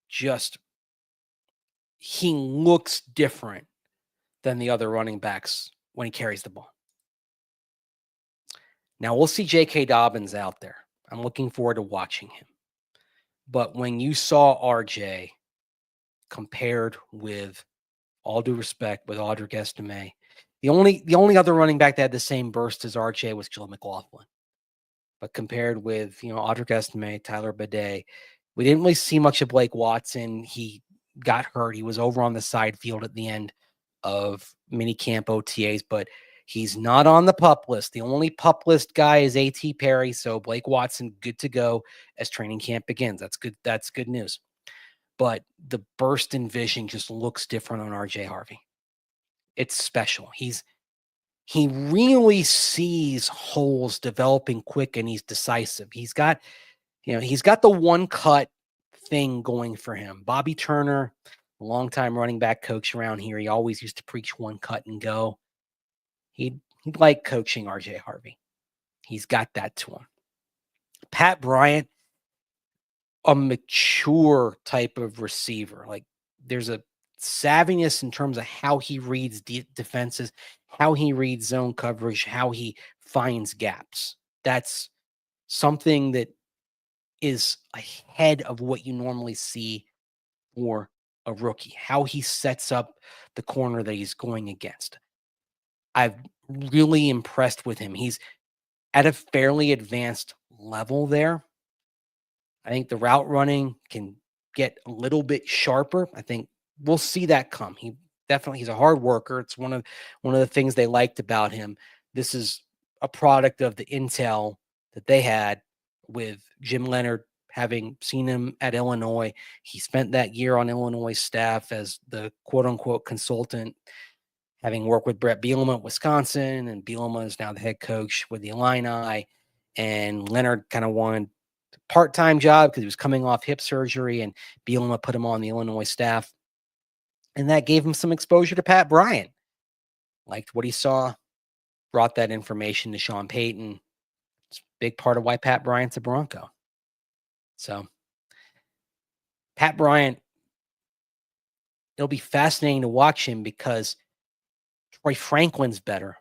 Just, he looks different than the other running backs when he carries the ball. Now we'll see J.K. Dobbins out there. I'm looking forward to watching him. But when you saw RJ compared with, all due respect, with Audric Estime, the only other running back that had the same burst as RJ was Jill McLaughlin. But compared with, Audric Estime, Tyler Bidet, we didn't really see much of Blake Watson. He got hurt. He was over on the side field at the end of minicamp OTAs, but he's not on the PUP list. The only PUP list guy is A.T. Perry, so Blake Watson good to go as training camp begins. That's good. That's good news. But the burst in vision just looks different on RJ Harvey. It's special. He really sees holes developing quick, and he's decisive. He's got the one cut thing going for him. Bobby Turner, a longtime running back coach around here, he always used to preach one cut and go. He'd like coaching RJ Harvey. He's got that to him. Pat Bryant, a mature type of receiver. Like, there's a savviness in terms of how he reads defenses, how he reads zone coverage, how he finds gaps. That's something that is ahead of what you normally see for a rookie, how he sets up the corner that he's going against. I've really impressed with him. He's at a fairly advanced level there. I think the route running can get a little bit sharper. I think we'll see that come. He's a hard worker. It's one of the things they liked about him. This is a product of the intel that they had with Jim Leonard, having seen him at Illinois. He spent that year on Illinois staff as the quote unquote consultant, having worked with Brett Bielema at Wisconsin, and Bielema is now the head coach with the Illini. And Leonard kind of wanted a part-time job because he was coming off hip surgery, and Bielema put him on the Illinois staff. And that gave him some exposure to Pat Bryant. Liked what he saw, brought that information to Sean Payton. It's a big part of why Pat Bryant's a Bronco. So, Pat Bryant, it'll be fascinating to watch him because Troy Franklin's better.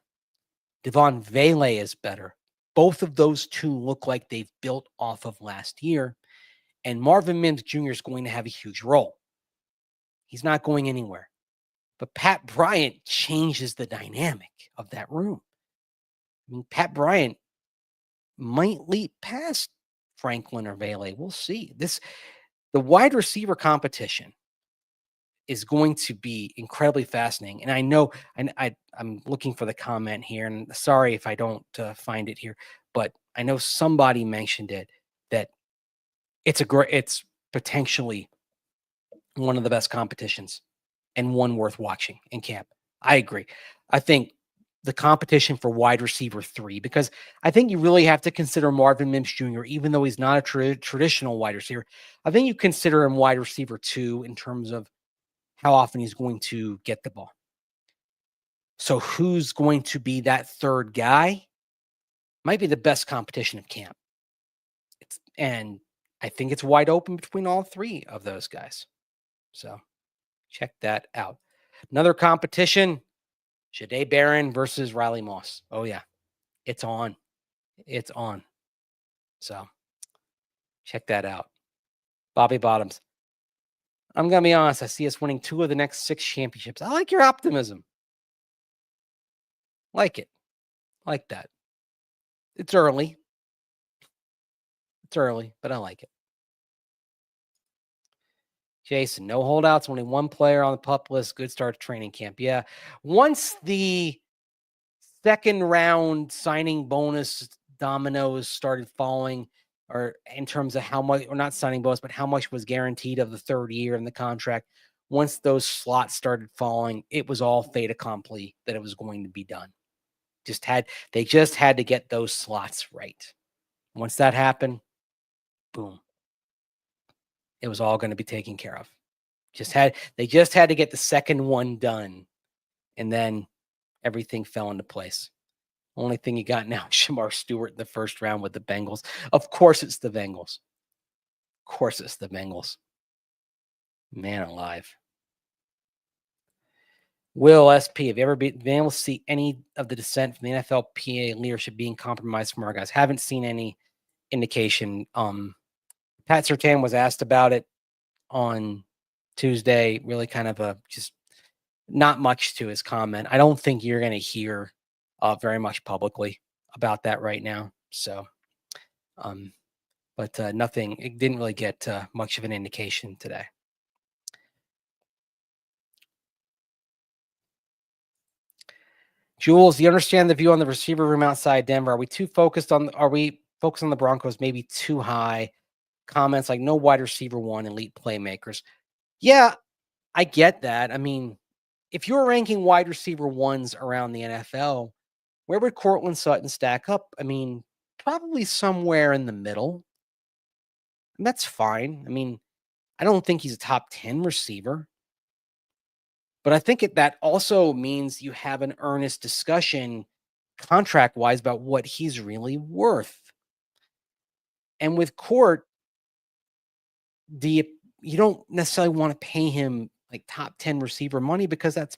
Devon Vele is better. Both of those two look like they've built off of last year. And Marvin Mims Jr. is going to have a huge role. He's not going anywhere. But Pat Bryant changes the dynamic of that room. I mean, Pat Bryant might leap past Franklin or Vele. We'll see. The wide receiver competition is going to be incredibly fascinating. And I know, and I'm looking for the comment here, and sorry if I don't find it here, but I know somebody mentioned it, that it's potentially one of the best competitions and one worth watching in camp. I agree. I think the competition for wide receiver 3, because I think you really have to consider Marvin Mims Jr., even though he's not a traditional wide receiver. I think you consider him wide receiver 2 in terms of how often he's going to get the ball. So who's going to be that third guy? Might be the best competition of camp. And I think it's wide open between all 3 of those guys. So check that out. Another competition, Jade Barron versus Riley Moss. Oh, yeah. It's on. It's on. So check that out. Bobby Bottoms. I'm going to be honest. I see us winning 2 of the next 6 championships. I like your optimism. Like it. Like that. It's early. It's early, but I like it. Jason, no holdouts, only 1 player on the PUP list. Good start to training camp. Yeah. Once the second round signing bonus dominoes started falling, or in terms of how much, or not signing bonus, but how much was guaranteed of the 3rd year in the contract, once those slots started falling, it was all fait accompli that it was going to be done. They just had to get those slots right. Once that happened, boom, it was all going to be taken care of. They just had to get the second one done, and then everything fell into place. Only thing you got now is Shamar Stewart in the 1st round with the Bengals. Of course it's the Bengals. Of course it's the Bengals. Man alive. Will SP, have you ever been able to see any of the dissent from the NFLPA leadership being compromised from our guys? Haven't seen any indication. Pat Surtain was asked about it on Tuesday. Really kind of just not much to his comment. I don't think you're going to hear very much publicly about that right now. So, but nothing, it didn't really get much of an indication today. Jules, you understand the view on the receiver room outside Denver? Are we focused on the Broncos maybe too high? Comments like no wide receiver 1, elite playmakers. Yeah, I get that. I mean, if you're ranking wide receiver 1s around the NFL, where would Courtland Sutton stack up? I mean, probably somewhere in the middle. And that's fine. I mean, I don't think he's a top 10 receiver. But I think that also means you have an earnest discussion contract-wise about what he's really worth. And with Court, you don't necessarily want to pay him like top 10 receiver money, because that's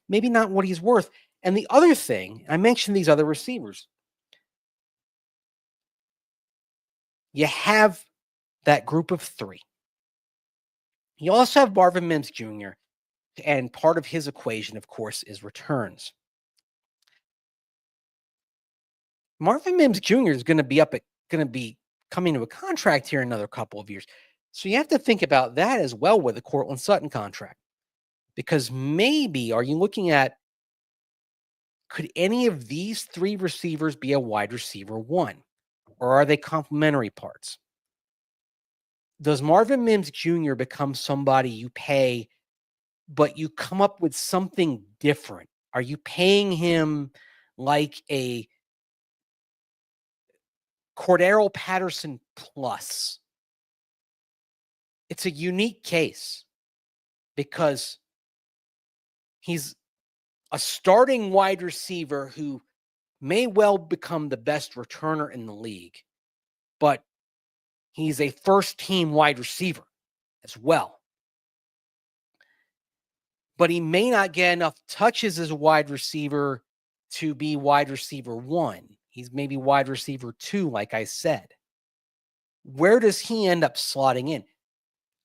maybe not what he's worth. And the other thing, I mentioned these other receivers. You have that group of 3. You also have Marvin Mims Jr., and part of his equation, of course, is returns. Marvin Mims Jr. is going to be coming to a contract here in another couple of years. So you have to think about that as well with the Courtland Sutton contract. Because maybe, are you looking at, could any of these 3 receivers be a wide receiver 1? Or are they complementary parts? Does Marvin Mims Jr. become somebody you pay, but you come up with something different? Are you paying him like a Cordero Patterson plus? It's a unique case because he's a starting wide receiver who may well become the best returner in the league, but he's a first-team wide receiver as well. But he may not get enough touches as a wide receiver to be wide receiver 1. He's maybe wide receiver 2, like I said. Where does he end up slotting in?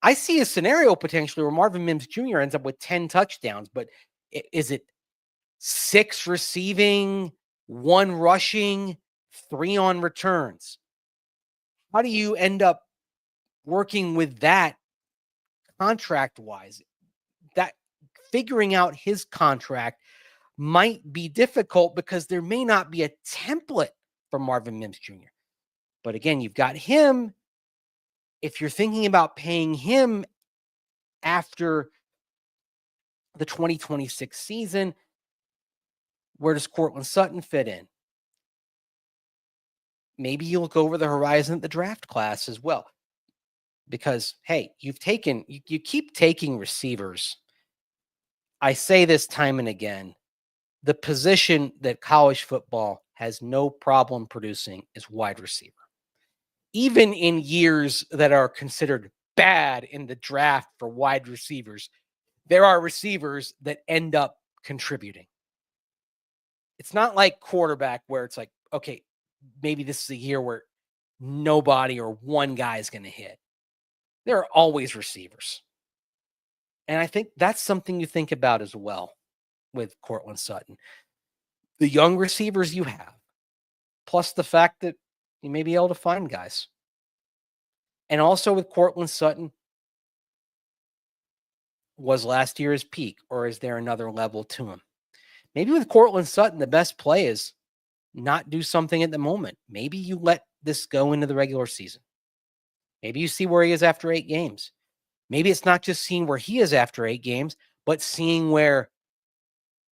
I see a scenario potentially where Marvin Mims Jr. ends up with 10 touchdowns, but is it 6 receiving, 1 rushing, 3 on returns? How do you end up working with that contract-wise? That figuring out his contract might be difficult because there may not be a template from Marvin Mims Jr. But again, you've got him. If you're thinking about paying him after the 2026 season, where does Courtland Sutton fit in? Maybe you look over the horizon at the draft class as well. Because, hey, you keep taking receivers. I say this time and again, the position that college football has no problem producing is wide receiver. Even in years that are considered bad in the draft for wide receivers, there are receivers that end up contributing. It's not like quarterback where it's like, okay, maybe this is a year where nobody or one guy is going to hit. There are always receivers. And I think that's something you think about as well with Courtland Sutton. The young receivers you have, plus the fact that you may be able to find guys. And also with Courtland Sutton, was last year his peak, or is there another level to him? Maybe with Courtland Sutton, the best play is not do something at the moment. Maybe you let this go into the regular season. Maybe you see where he is after 8 games. Maybe it's not just seeing where he is after 8 games, but seeing where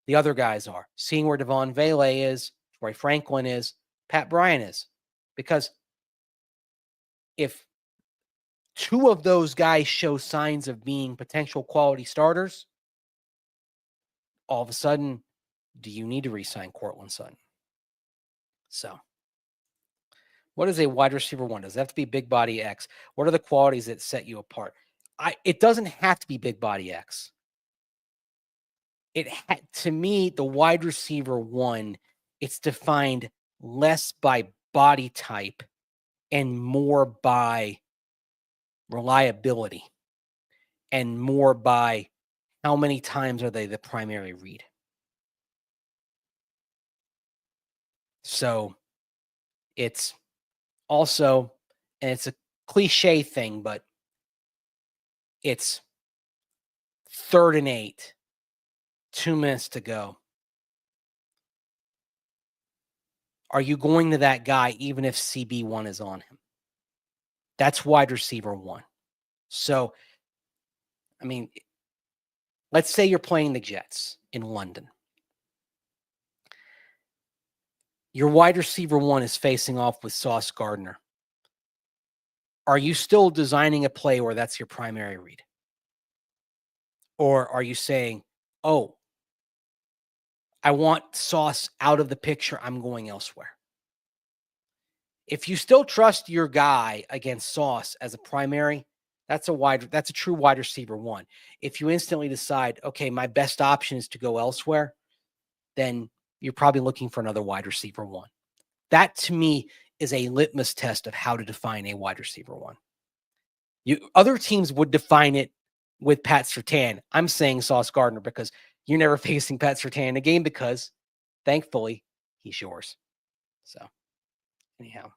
the other guys are, seeing where Devon Vele is, Troy Franklin is, Pat Bryant is. Because if 2 of those guys show signs of being potential quality starters, all of a sudden, do you need to re-sign Courtland Sutton? So, what is a wide receiver one? Does it have to be big body X? What are the qualities that set you apart? It doesn't have to be big body X. To me, the wide receiver one, it's defined less by body type and more by reliability and more by how many times are they the primary read. So it's also, and it's a cliche thing, but it's 3rd and 8, 2 minutes to go. Are you going to that guy even if CB1 is on him? That's wide receiver one. So, I mean, let's say you're playing the Jets in London. Your wide receiver one is facing off with Sauce Gardner. Are you still designing a play where that's your primary read? Or are you saying, oh, I want Sauce out of the picture, I'm going elsewhere? If you still trust your guy against Sauce as a primary, that's a true wide receiver one. If you instantly decide, okay, my best option is to go elsewhere, then you're probably looking for another wide receiver one. That to me is a litmus test of how to define a wide receiver one. Other teams would define it with Pat Surtain. I'm saying Sauce Gardner because you're never facing Pat Surtain in a game because, thankfully, he's yours. So, anyhow.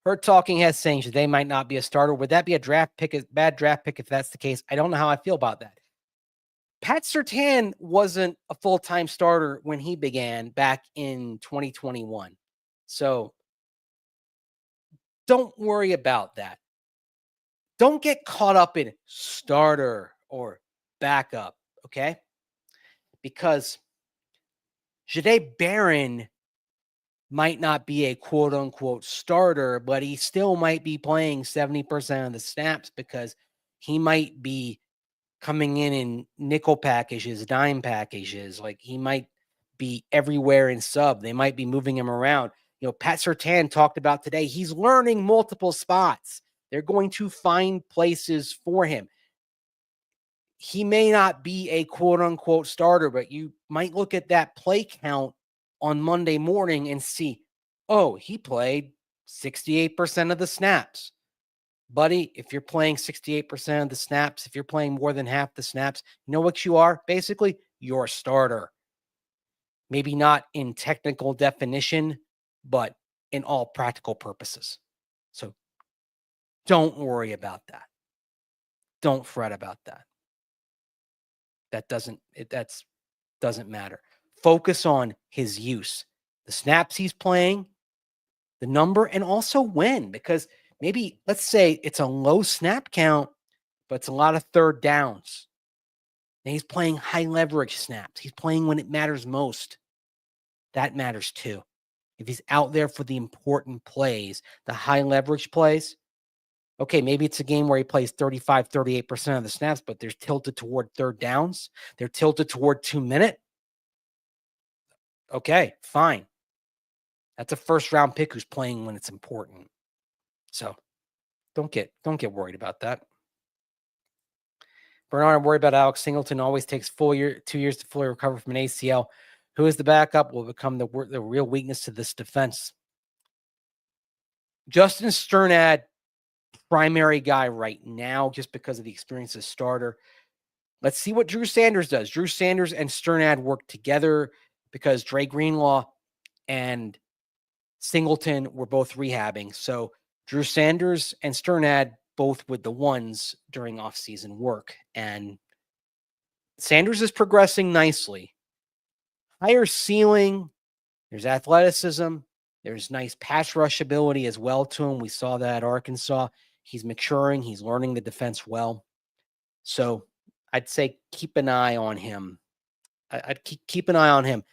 Hurt Talking Heads saying they might not be a starter. Would that be a bad draft pick if that's the case? I don't know how I feel about that. Pat Surtain wasn't a full-time starter when he began back in 2021. So don't worry about that. Don't get caught up in starter or backup, okay? Because Jade Barron might not be a quote-unquote starter, but he still might be playing 70% of the snaps because he might be coming in nickel packages, dime packages. Like he might be everywhere in sub. They might be moving him around. You know, Pat Surtain talked about today, he's learning multiple spots. They're going to find places for him. He may not be a quote-unquote starter, but you might look at that play count on Monday morning and see, oh, he played 68% of the snaps. Buddy, if you're playing 68% of the snaps, if you're playing more than half the snaps, you know what you are? Basically, you're a starter. Maybe not in technical definition, but in all practical purposes. So don't worry about that. Don't fret about that. That doesn't matter. Focus on his use. the snaps he's playing, the number, and also when. Because maybe, let's say it's a low snap count, but it's a lot of third downs. And he's playing high leverage snaps. He's playing when it matters most. That matters too. If he's out there for the important plays, the high leverage plays, okay, maybe it's a game where he plays 35, 38% of the snaps, but they're tilted toward third downs. They're tilted toward 2 minute. Okay, fine. That's a first round pick who's playing when it's important. So don't get worried about that. Bernard, I'm worried about Alex Singleton. Always takes 2 years to fully recover from an ACL. Who is the backup will become the real weakness to this defense. Justin Sternad, primary guy right now, just because of the experience as starter. Let's see what Drew Sanders does. Drew Sanders and Sternad work together because Dre Greenlaw and Singleton were both rehabbing. So Drew Sanders and Sternad both with the ones during offseason work. And Sanders is progressing nicely. Higher ceiling. There's athleticism. There's nice pass rush ability as well to him. We saw that at Arkansas. He's maturing. He's learning the defense well. So I'd say keep an eye on him. I'd keep an eye on him.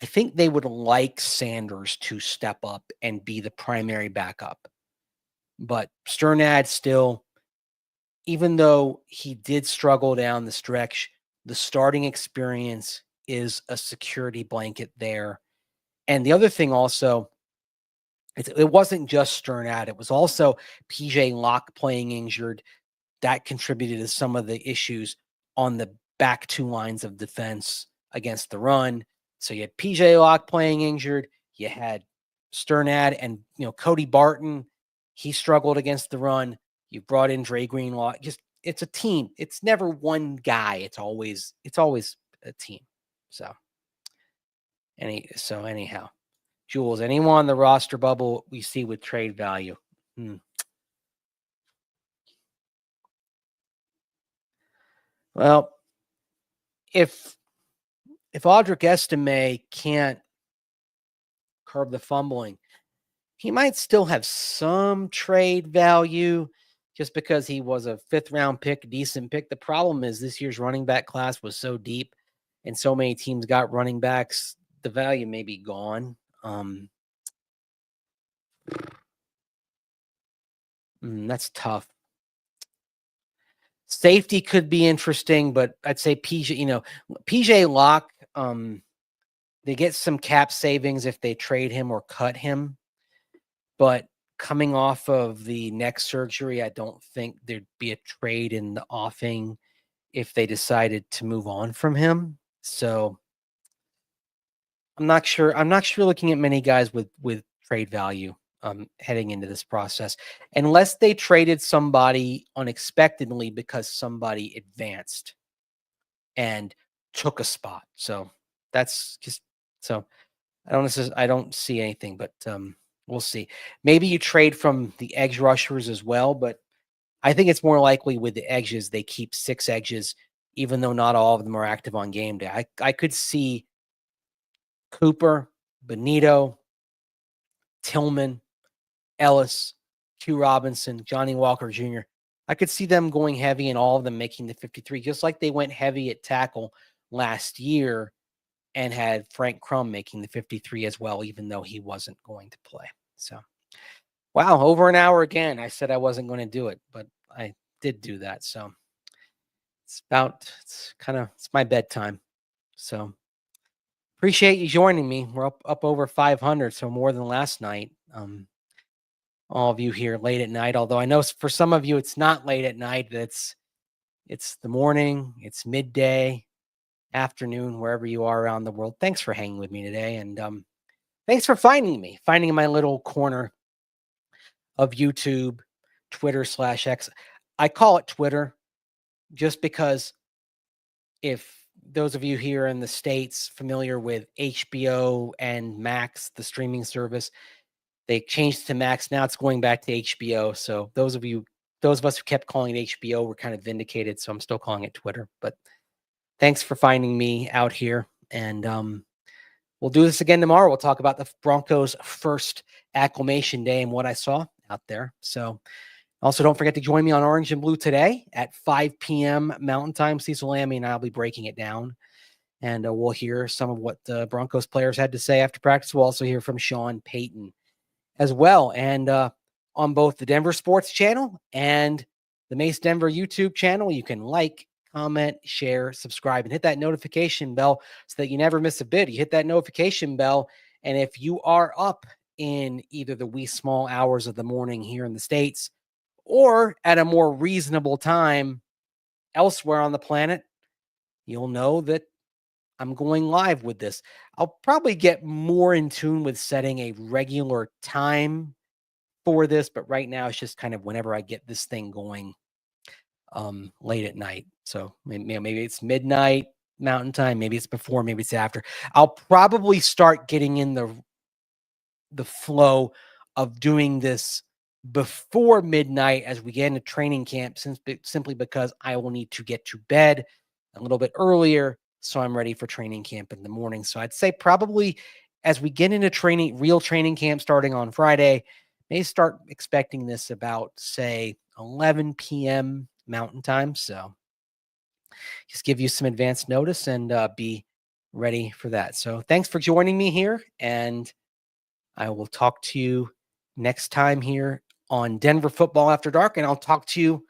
I think they would like Sanders to step up and be the primary backup. But Sternad still, even though he did struggle down the stretch, the starting experience is a security blanket there. And the other thing also, it wasn't just Sternad. It was also PJ Locke playing injured. That contributed to some of the issues on the back two lines of defense against the run. So you had PJ Locke playing injured. You had Sternad and, Cody Barton. He struggled against the run. You brought in Dre Greenlaw. It's a team. It's never one guy. It's always a team. So anyhow, Jules, anyone on the roster bubble we see with trade value? Well, if Audric Estime can't curb the fumbling, he might still have some trade value just because he was a 5th round pick, decent pick. The problem is this year's running back class was so deep and so many teams got running backs. The value may be gone. That's tough. Safety could be interesting, but I'd say PJ Locke, they get some cap savings if they trade him or cut him. But coming off of the neck surgery, I don't think there'd be a trade in the offing if they decided to move on from him. So I'm not sure. I'm not sure looking at many guys with trade value heading into this process, unless they traded somebody unexpectedly because somebody advanced and took a spot. So that's just so I don't see anything, but we'll see. Maybe you trade from the edge rushers as well, but I think it's more likely with the edges they keep 6 edges, even though not all of them are active on game day. I could see Cooper, Benito, Tillman, Ellis, Q Robinson, Johnny Walker Jr. I could see them going heavy and all of them making the 53, just like they went heavy at tackle last year and had Frank Crum making the 53 as well, even though he wasn't going to play. So, wow, over an hour again. I said I wasn't going to do it, but I did do that. So it's my bedtime. So appreciate you joining me. We're up over 500, so more than last night. All of you here late at night, although I know for some of you it's not late at night. It's the morning, it's midday, afternoon, wherever you are around the world. Thanks for hanging with me today, and thanks for finding my little corner of YouTube, Twitter /X. I call it Twitter just because if those of you here in the States familiar with HBO and Max, the streaming service, they changed to Max. Now it's going back to HBO. So those of us who kept calling it HBO were kind of vindicated. So I'm still calling it Twitter. But thanks for finding me out here. And we'll do this again tomorrow. We'll talk about the Broncos' first acclimation day and what I saw out there. So also don't forget to join me on Orange and Blue today at 5 p.m. Mountain Time. Cecil Lammy and I'll be breaking it down. And we'll hear some of what the Broncos players had to say after practice. We'll also hear from Sean Payton as well. And on both the Denver Sports channel and the Mace Denver YouTube channel, you can like, comment, share, subscribe, and hit that notification bell so that you never miss a bit. You hit that notification bell, and if you are up in either the wee small hours of the morning here in the States or at a more reasonable time elsewhere on the planet, you'll know that I'm going live with this. I'll probably get more in tune with setting a regular time for this, but right now it's just kind of whenever I get this thing going late at night. So maybe it's midnight Mountain Time, maybe it's before, maybe it's after. I'll probably start getting in the flow of doing this before midnight as we get into training camp, simply because I will need to get to bed a little bit earlier so I'm ready for training camp in the morning. So I'd say probably as we get into real training camp starting on Friday, may start expecting this about, say, 11 p.m. Mountain Time. So just give you some advance notice and be ready for that. So thanks for joining me here, and I will talk to you next time here on Denver Football After Dark, and I'll talk to you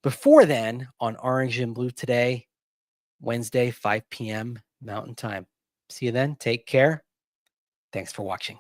before then on Orange and Blue today, Wednesday, 5 p.m. Mountain Time. See you then. Take care. Thanks for watching.